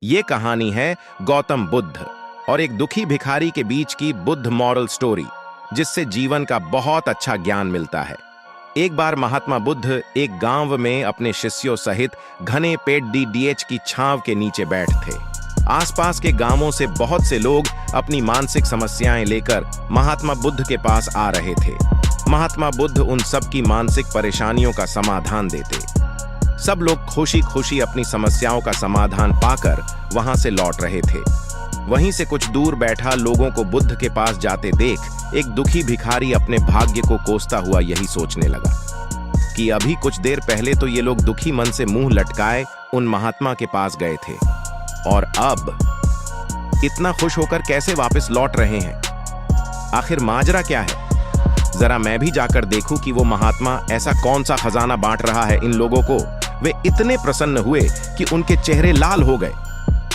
ये कहानी है गौतम बुद्ध और एक दुखी भिखारी के बीच की बुद्ध मॉरल स्टोरी, जिससे जीवन का बहुत अच्छा ज्ञान मिलता है। एक बार महात्मा बुद्ध एक गांव में अपने शिष्यों सहित घने पेड़ डीएच की छांव के नीचे बैठ थे। आसपास के गांवों से बहुत से लोग अपनी मानसिक समस्याएं लेकर महात्मा बुद्ध के पास आ रहे थे। महात्मा बुद्ध उन सब की मानसिक परेशानियों का समाधान देते। सब लोग खुशी खुशी अपनी समस्याओं का समाधान पाकर वहां से लौट रहे थे। वहीं से कुछ दूर बैठा लोगों को बुद्ध के पास जाते देख एक दुखी भिखारी अपने भाग्य को कोसता हुआ यही सोचने लगा कि अभी कुछ देर पहले तो ये लोग दुखी मन से मुंह लटकाए उन महात्मा के पास गए थे, और अब इतना खुश होकर कैसे वापस लौट रहे हैं। आखिर माजरा क्या है? जरा मैं भी जाकर देखूं कि वो महात्मा ऐसा कौन सा खजाना बांट रहा है इन लोगों को। वे इतने प्रसन्न हुए कि उनके चेहरे लाल हो गए।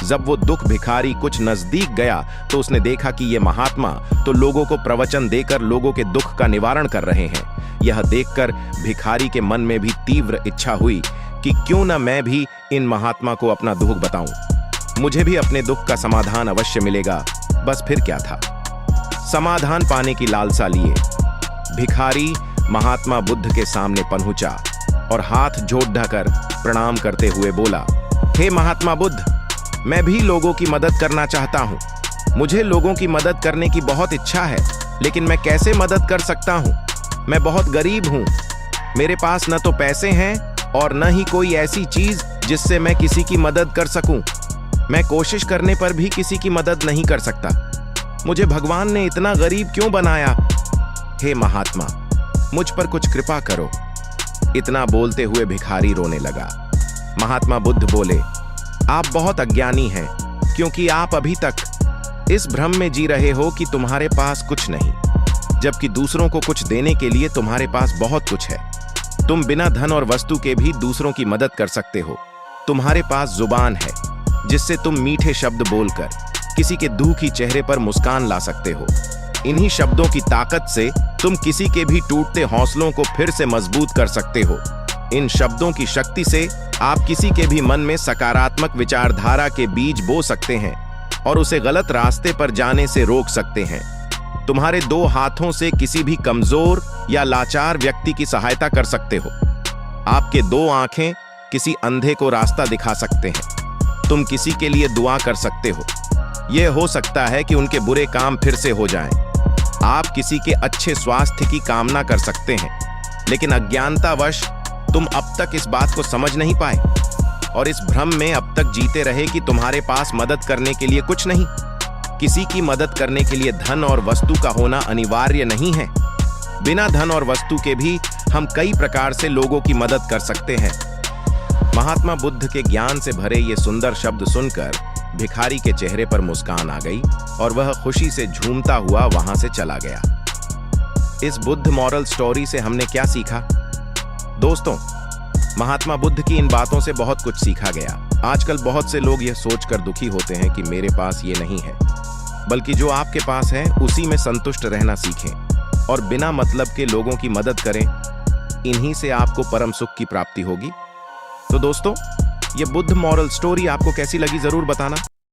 जब वो दुख भिखारी कुछ नजदीक गया तो उसने देखा कि ये महात्मा तो लोगों को प्रवचन देकर लोगों के दुख का निवारण कर रहे हैं। यह देखकर भिखारी के मन में भी तीव्र इच्छा हुई कि क्यों न मैं भी इन महात्मा को अपना दुख बताऊं। मुझे भी अपने दुख का समाधान अवश्य मिलेगा। बस फिर क्या था, समाधान पाने की लालसा लिए भिखारी महात्मा बुद्ध के सामने पहुंचा और हाथ जोड़ ढाकर प्रणाम करते हुए बोला, हे महात्मा बुद्ध, मैं भी लोगों की मदद करना चाहता हूं। मुझे लोगों की मदद करने की बहुत इच्छा है, लेकिन मैं कैसे मदद कर सकता हूं? मैं बहुत गरीब हूं। मेरे पास न तो पैसे हैं और न ही कोई ऐसी चीज जिससे मैं किसी की मदद कर सकूं। मैं कोशिश करने पर भी किसी की मदद नहीं कर सकता। मुझे भगवान ने इतना गरीब क्यों बनाया? हे महात्मा, मुझ पर कुछ कृपा करो। इतना बोलते हुए भिखारी रोने लगा। महात्मा बुद्ध बोले, आप बहुत अज्ञानी हैं, क्योंकि आप अभी तक इस भ्रम में जी रहे हो कि तुम्हारे पास कुछ नहीं, जबकि दूसरों को कुछ देने के लिए तुम्हारे पास बहुत कुछ है। तुम बिना धन और वस्तु के भी दूसरों की मदद कर सकते हो। तुम्हारे पास जुबान है, जिससे तुम मीठे शब्द बोलकर किसी के दुखी चेहरे पर मुस्कान ला सकते हो। इन्हीं शब्दों की ताकत से तुम किसी के भी टूटते हौसलों को फिर से मजबूत कर सकते हो। इन शब्दों की शक्ति से आप किसी के भी मन में सकारात्मक विचारधारा के बीज बो सकते हैं और उसे गलत रास्ते पर जाने से रोक सकते हैं। तुम्हारे दो हाथों से किसी भी कमजोर या लाचार व्यक्ति की सहायता कर सकते हो। आपके दो आंखें किसी अंधे को रास्ता दिखा सकते हैं। तुम किसी के लिए दुआ कर सकते हो। यह हो सकता है कि उनके बुरे काम फिर से हो जाएं। आप किसी के अच्छे स्वास्थ्य की कामना कर सकते हैं, लेकिन अज्ञानतावश तुम अब तक इस बात को समझ नहीं पाए और इस भ्रम में अब तक जीते रहे कि तुम्हारे पास मदद करने के लिए कुछ नहीं। किसी की मदद करने के लिए धन और वस्तु का होना अनिवार्य नहीं है। बिना धन और वस्तु के भी हम कई प्रकार से लोगों की मदद कर सकते हैं। महात्मा बुद्ध के ज्ञान से भरे ये सुंदर शब्द सुनकर भिखारी के चेहरे पर मुस्कान आ गई और वह खुशी से झूमता हुआ वहां से चला गया। इस बुद्ध मॉरल स्टोरी से हमने क्या सीखा? दोस्तों, महात्मा बुद्ध की इन बातों से बहुत कुछ सीखा गया। आजकल बहुत से लोग यह सोचकर दुखी होते हैं कि मेरे पास ये नहीं है, बल्कि जो आपके पास है उसी में संतुष्ट रहना सीखें और बिना मतलब के लोगों की मदद करें। इन्हीं से आपको परम सुख की प्राप्ति होगी। तो दोस्तों, ये बुद्ध मॉरल स्टोरी आपको कैसी लगी जरूर बताना।